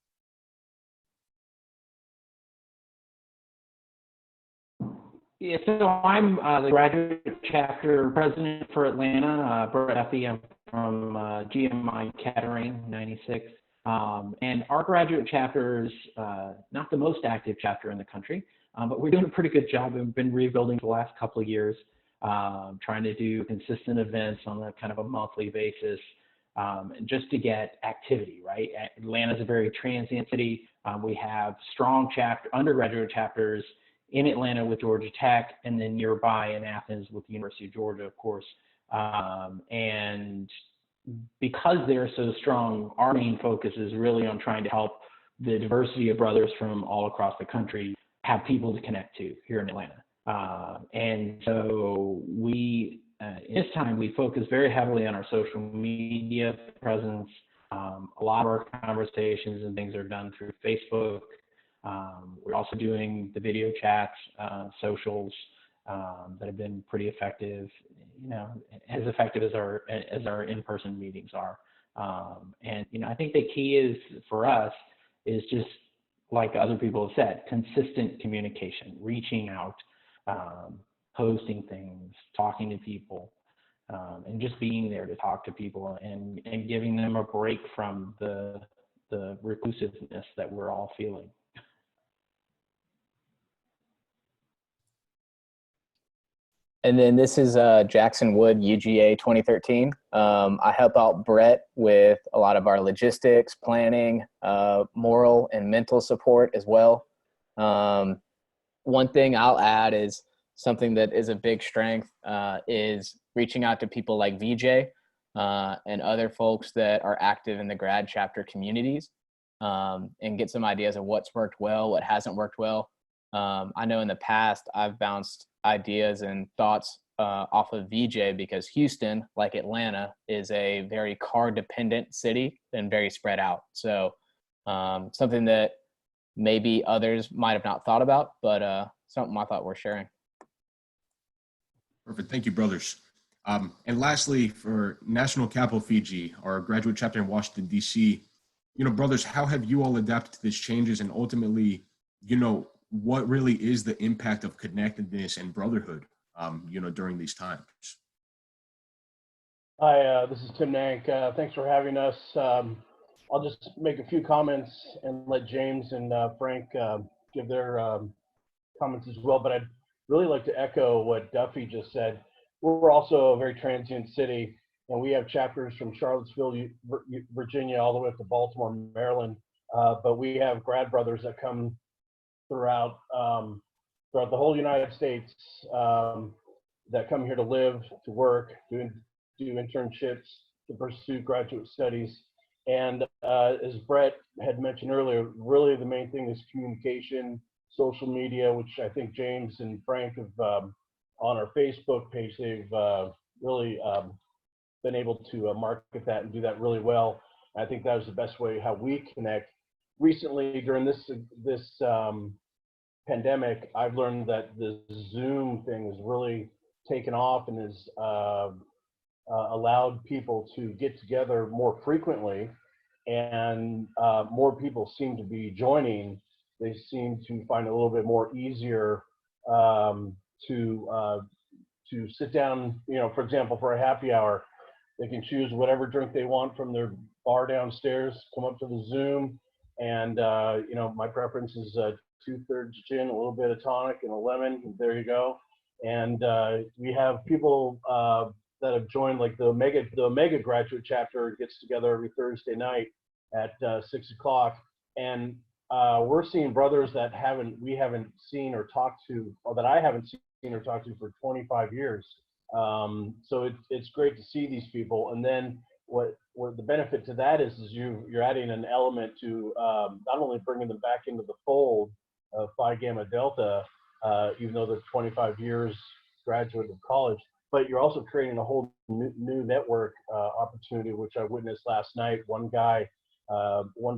Yeah, so I'm the graduate chapter president for Atlanta, Bharathi. I'm from GMI Kettering, 96. And our graduate chapter is not the most active chapter in the country, but we're doing a pretty good job. We've been rebuilding for the last couple of years, trying to do consistent events on a kind of a monthly basis, just to get activity, right? Atlanta's a very transient city. We have strong undergraduate chapters in Atlanta with Georgia Tech, and then nearby in Athens with the University of Georgia, of course. And because they're so strong, our main focus is really on trying to help the diversity of brothers from all across the country have people to connect to here in Atlanta. And so this time we focus very heavily on our social media presence. A lot of our conversations and things are done through Facebook. We're also doing the video chats, socials that have been pretty effective, as effective as our in-person meetings are. And I think the key is for us is just like other people have said, consistent communication, reaching out, posting things, talking to people, and just being there to talk to people and giving them a break from the reclusiveness that we're all feeling. And then this is Jackson Wood, UGA 2013. I help out Brett with a lot of our logistics, planning, moral and mental support as well. One thing I'll add is something that is a big strength is reaching out to people like Vijay and other folks that are active in the grad chapter communities and get some ideas of what's worked well, what hasn't worked well. I know in the past I've bounced ideas and thoughts off of Vijay because Houston, like Atlanta, is a very car dependent city and very spread out. So something that maybe others might have not thought about, but something I thought worth sharing. Perfect. Thank you, brothers. And lastly, for National Capital Fiji, our graduate chapter in Washington, D.C., brothers, how have you all adapted to these changes, and ultimately, what really is the impact of connectedness and brotherhood, during these times? Hi, this is Tim Nank. Thanks for having us. I'll just make a few comments and let James and Frank give their comments as well, but I'd really like to echo what Duffy just said. We're also a very transient city, and we have chapters from Charlottesville, Virginia, all the way up to Baltimore, Maryland, but we have grad brothers that come throughout throughout the whole United States that come here to live, to work, do internships, to pursue graduate studies. And as Brett had mentioned earlier, really the main thing is communication, social media, which I think James and Frank have on our Facebook page, they've really been able to market that and do that really well. I think that was the best way how we connect. Recently, during this pandemic, I've learned that the Zoom thing has really taken off and has allowed people to get together more frequently, and more people seem to be joining. They seem to find it a little bit more easier to sit down, you know, for example, for a happy hour, they can choose whatever drink they want from their bar downstairs, come up to the Zoom, and you know, my preference is 2/3 gin, a little bit of tonic, and a lemon, and there you go. And we have people that have joined, like the Omega Graduate Chapter gets together every Thursday night at 6 o'clock, and we're seeing brothers that we haven't seen or talked to, or that I haven't seen or talked to for 25 years. So it's great to see these people. And then what the benefit to that is you're adding an element to not only bringing them back into the fold of Phi Gamma Delta, even though they're 25 years graduate of college, but you're also creating a whole new network opportunity, which I witnessed last night. One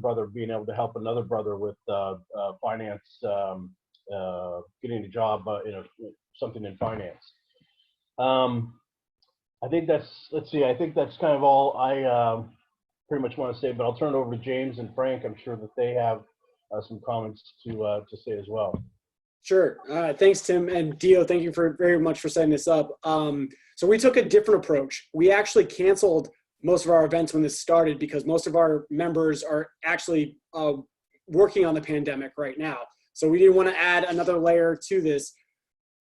brother being able to help another brother with finance, getting a job something in finance. I think that's kind of all I pretty much want to say, but I'll turn it over to James and Frank. I'm sure that they have some comments to say as well. Sure. Thanks, Tim. And Dio, thank you very much for setting this up. So we took a different approach. We actually canceled most of our events when this started because most of our members are actually working on the pandemic right now. So we didn't want to add another layer to this.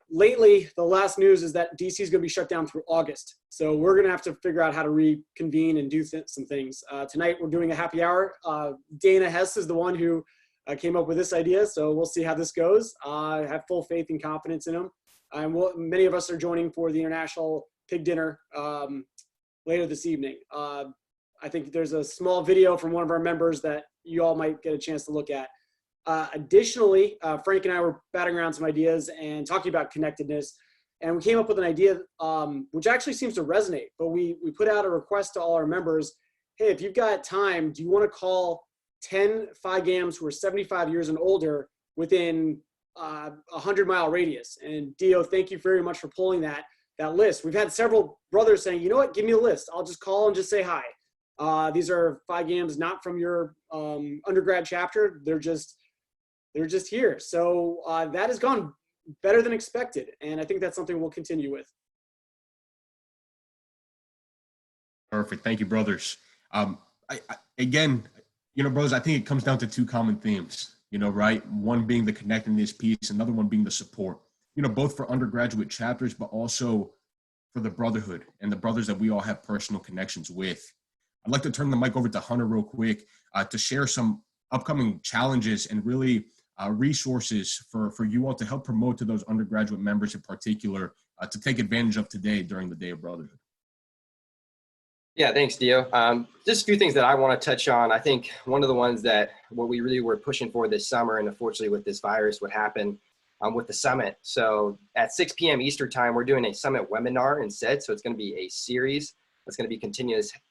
Lately, the last news is that DC is going to be shut down through August. So we're going to have to figure out how to reconvene and do some things. Tonight, we're doing a happy hour. Dana Hess is the one who came up with this idea. So we'll see how this goes. I have full faith and confidence in him. Many of us are joining for the International Pig Dinner later this evening. I think there's a small video from one of our members that you all might get a chance to look at. Additionally, Frank and I were batting around some ideas and talking about connectedness, and we came up with an idea which actually seems to resonate, but we put out a request to all our members. Hey, if you've got time, do you want to call 10 Phi Gams who are 75 years and older within a 100-mile radius? And Dio, thank you very much for pulling that list. We've had several brothers saying, you know what, give me a list. I'll just call and just say hi. These are Phi Gams not from your undergrad chapter. They're just here. So that has gone better than expected. And I think that's something we'll continue with. Perfect. Thank you, brothers. Again, brothers, I think it comes down to two common themes, right? One being the connectedness piece, another one being the support, both for undergraduate chapters, but also for the Brotherhood and the brothers that we all have personal connections with. I'd like to turn the mic over to Hunter real quick to share some upcoming challenges and really resources for you all to help promote to those undergraduate members in particular to take advantage of today during the Day of Brotherhood. Yeah, thanks, Dio. Just a few things that I want to touch on. I think one of the ones that what we really were pushing for this summer, and unfortunately with this virus, what happened with the summit. So at 6 p.m. Eastern time, we're doing a summit webinar instead. So it's going to be a series that's going to be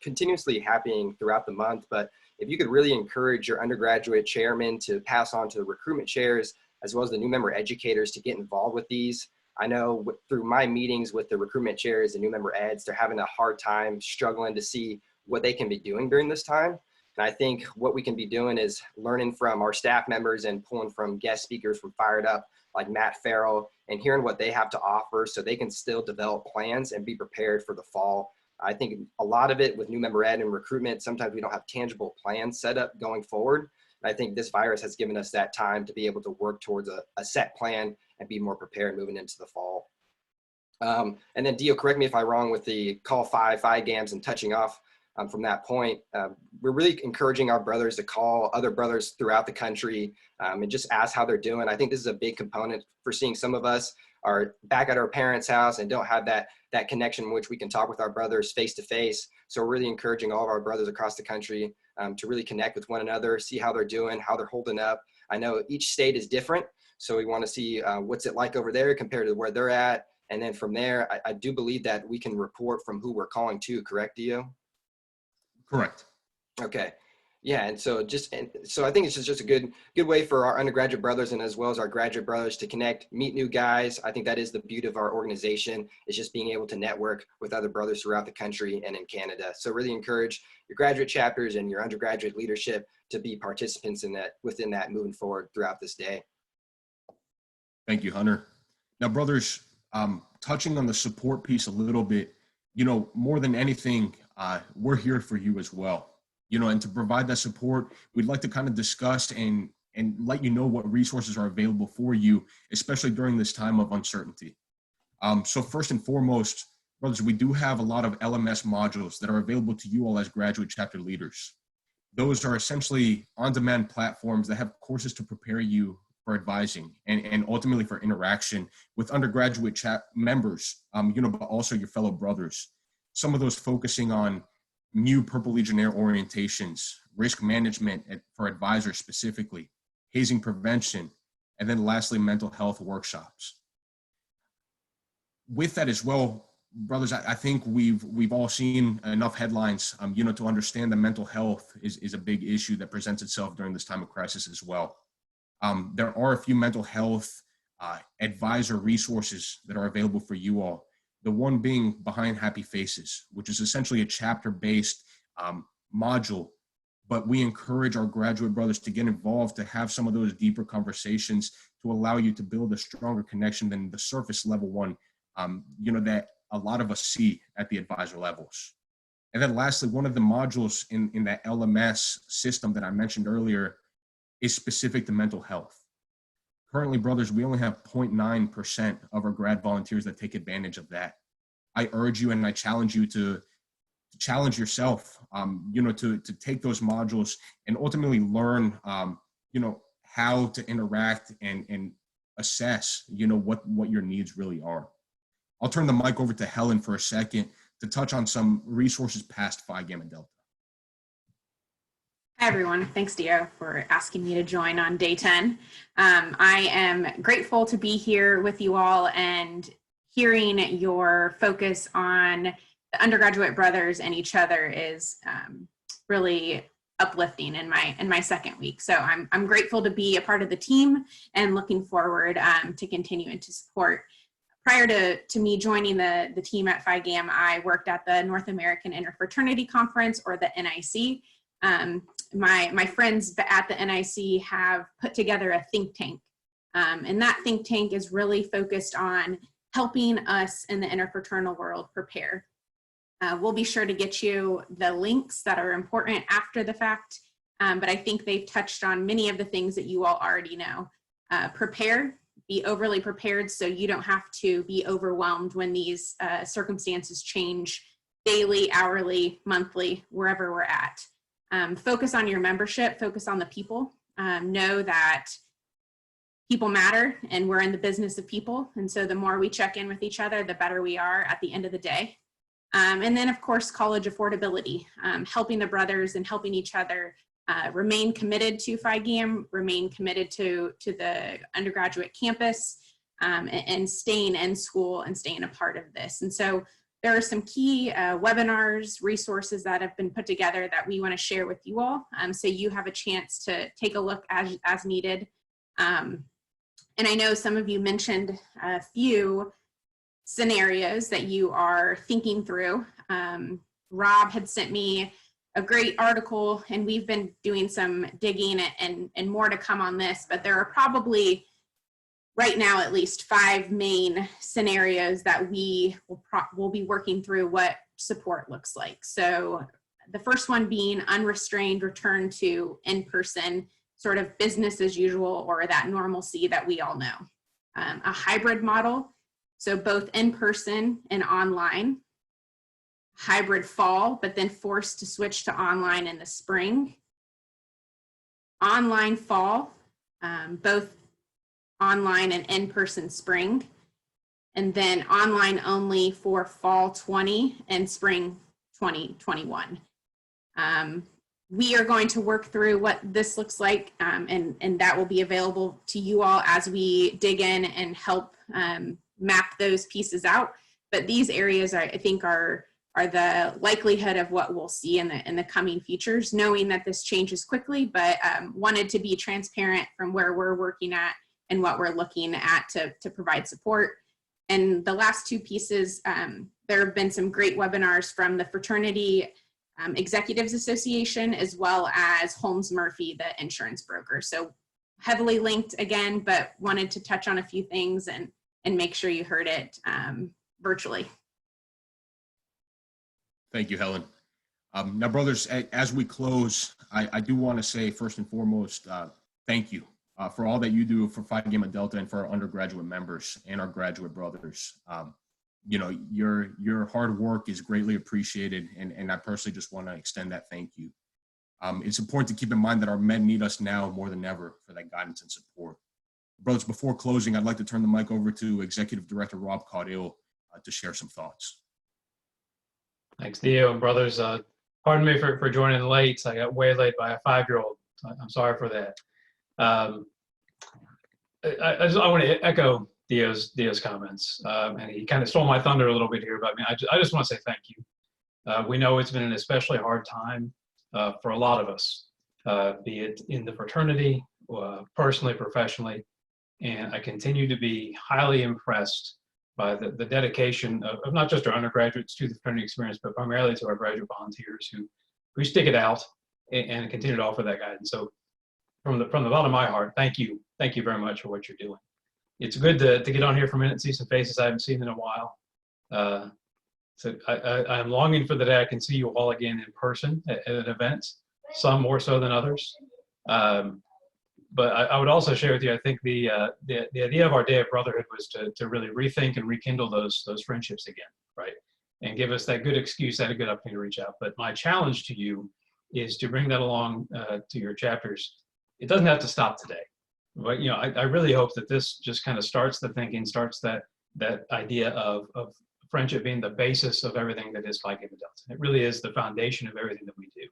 continuously happening throughout the month. But if you could really encourage your undergraduate chairmen to pass on to the recruitment chairs, as well as the new member educators to get involved with these. I know through my meetings with the recruitment chairs and new member eds, they're having a hard time struggling to see what they can be doing during this time. And I think what we can be doing is learning from our staff members and pulling from guest speakers from Fired Up, like Matt Farrell, and hearing what they have to offer so they can still develop plans and be prepared for the fall. I think a lot of it with new member ed and recruitment, sometimes we don't have tangible plans set up going forward. And I think this virus has given us that time to be able to work towards a set plan and be more prepared moving into the fall. And then Dio, correct me if I'm wrong with the call 5 Gams and touching off from that point. We're really encouraging our brothers to call other brothers throughout the country and just ask how they're doing. I think this is a big component for seeing some of us are back at our parents' house and don't have that connection in which we can talk with our brothers face to face. So we're really encouraging all of our brothers across the country to really connect with one another, see how they're doing, how they're holding up. I know each state is different, so we want to see what's it like over there compared to where they're at. And then from there, I do believe that we can report from who we're calling to, correct, Dio? Correct. Okay. Yeah, and so I think it's just a good way for our undergraduate brothers and as well as our graduate brothers to connect, meet new guys. I think that is the beauty of our organization, is just being able to network with other brothers throughout the country and in Canada. So really encourage your graduate chapters and your undergraduate leadership to be participants in that, within that, moving forward throughout this day. Thank you, Hunter. Now, brothers, touching on the support piece a little bit, you know, more than anything, we're here for you as well. You know, and to provide that support, we'd like to kind of discuss and let you know what resources are available for you, especially during this time of uncertainty. So first and foremost, brothers, we do have a lot of LMS modules that are available to you all as graduate chapter leaders. Those are essentially on-demand platforms that have courses to prepare you for advising and ultimately for interaction with undergraduate members, you know, but also your fellow brothers. Some of those focusing on new Purple Legionnaire orientations, risk management for advisors specifically, hazing prevention, and then lastly, mental health workshops. With that as well, brothers, I think we've all seen enough headlines, you know, to understand that mental health is a big issue that presents itself during this time of crisis as well. There are a few mental health advisor resources that are available for you all. The one being Behind Happy Faces, which is essentially a chapter-based module, but we encourage our graduate brothers to get involved, to have some of those deeper conversations to allow you to build a stronger connection than the surface level one, you know, that a lot of us see at the advisor levels. And then lastly, one of the modules in that LMS system that I mentioned earlier is specific to mental health. Currently, brothers, we only have 0.9% of our grad volunteers that take advantage of that. I urge you and I challenge you to challenge yourself, you know, to take those modules and ultimately learn, you know, how to interact and assess, you know, what your needs really are. I'll turn the mic over to Helen for a second to touch on some resources past Phi Gamma Delta. Hi, everyone. Thanks, Dio, for asking me to join on day 10. I am grateful to be here with you all and hearing your focus on the undergraduate brothers and each other is really uplifting in my second week. So I'm grateful to be a part of the team and looking forward to continuing to support. Prior to me joining the team at Phi Gamma, I worked at the North American Interfraternity Conference, or the NIC. My friends at the NIC have put together a think tank, and that think tank is really focused on helping us in the interfraternal world prepare. We'll be sure to get you the links that are important after the fact, but I think they've touched on many of the things that you all already know. Prepare, be overly prepared so you don't have to be overwhelmed when these circumstances change daily, hourly, monthly, wherever we're at. Focus on your membership, focus on the people. Know that people matter and we're in the business of people. And so the more we check in with each other, the better we are at the end of the day. And then of course, college affordability, helping the brothers and helping each other remain committed to Phi Gam, remain committed to the undergraduate campus, and staying in school and staying a part of this. And so there are some key webinars, resources that have been put together that we want to share with you all, so you have a chance to take a look as needed. And I know some of you mentioned a few scenarios that you are thinking through. Rob had sent me a great article, and we've been doing some digging and more to come on this, but there are probably right now at least 5 main scenarios that we will be working through what support looks like. So the first one being unrestrained return to in-person, sort of business as usual, or that normalcy that we all know. A hybrid model, so both in-person and online. hybrid fall, but then forced to switch to online in the spring. Online fall, both online and in-person spring, and then online only for fall 20 and spring 2021. We are going to work through what this looks like, and that will be available to you all as we dig in and help map those pieces out. But these areas, I think, are the likelihood of what we'll see in the coming futures, knowing that this changes quickly, but wanted to be transparent from where we're working at and what we're looking at to provide support. And the last two pieces, there have been some great webinars from the Fraternity Executives Association, as well as Holmes Murphy, the insurance broker. So heavily linked again, but wanted to touch on a few things and make sure you heard it virtually. Thank you, Helen. Now, brothers, as we close, I do want to say first and foremost, thank you for all that you do for Phi Gamma Delta and for our undergraduate members and our graduate brothers. You know, your hard work is greatly appreciated, and I personally just want to extend that thank you. It's important to keep in mind that our men need us now more than ever for that guidance and support. Brothers, before closing, I'd like to turn the mic over to Executive Director Rob Caudill to share some thoughts. Thanks, Dio and brothers. Pardon me for joining late. I got waylaid by a 5-year-old. I'm sorry for that. I want to echo Dio's comments, and he kind of stole my thunder a little bit here about me. I just want to say thank you. We know it's been an especially hard time for a lot of us, be it in the fraternity, personally, professionally, and I continue to be highly impressed by the dedication of not just our undergraduates to the fraternity experience, but primarily to our graduate volunteers who stick it out and continue to offer that guidance. So from the bottom of my heart, thank you very much for what you're doing. It's good to get on here for a minute and see some faces I haven't seen in a while. So I'm longing for the day I can see you all again in person at an event, some more so than others. But I would also share with you, I think the idea of our Day of Brotherhood was to really rethink and rekindle those friendships again, right? And give us that good excuse, that a good opportunity to reach out. But my challenge to you is to bring that along to your chapters. It doesn't have to stop today. But you know, I really hope that this just kind of starts the thinking, starts that idea of friendship being the basis of everything that is Phi Gamma Delta. It really is the foundation of everything that we do.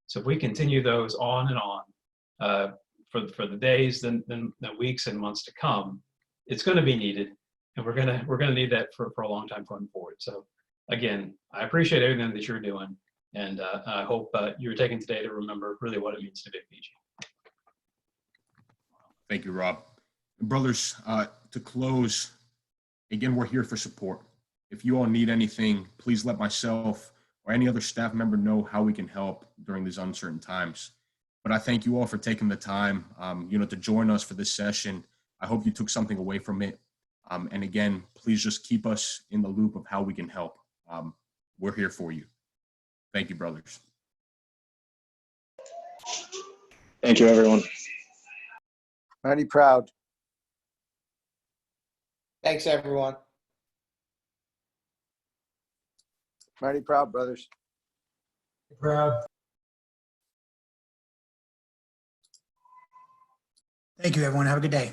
So if we continue those on and on for the days, then the weeks and months to come, it's going to be needed, and we're gonna need that for a long time going forward. So again, I appreciate everything that you're doing, and I hope you're taking today to remember really what it means to be a Fiji. Thank you, Rob. Brothers, to close, again, we're here for support. If you all need anything, please let myself or any other staff member know how we can help during these uncertain times. But I thank you all for taking the time, to join us for this session. I hope you took something away from it. And again, please just keep us in the loop of how we can help. We're here for you. Thank you, brothers. Thank you, everyone. Mighty proud. Thanks, everyone. Mighty proud, brothers. Proud. Thank you, everyone. Have a good day.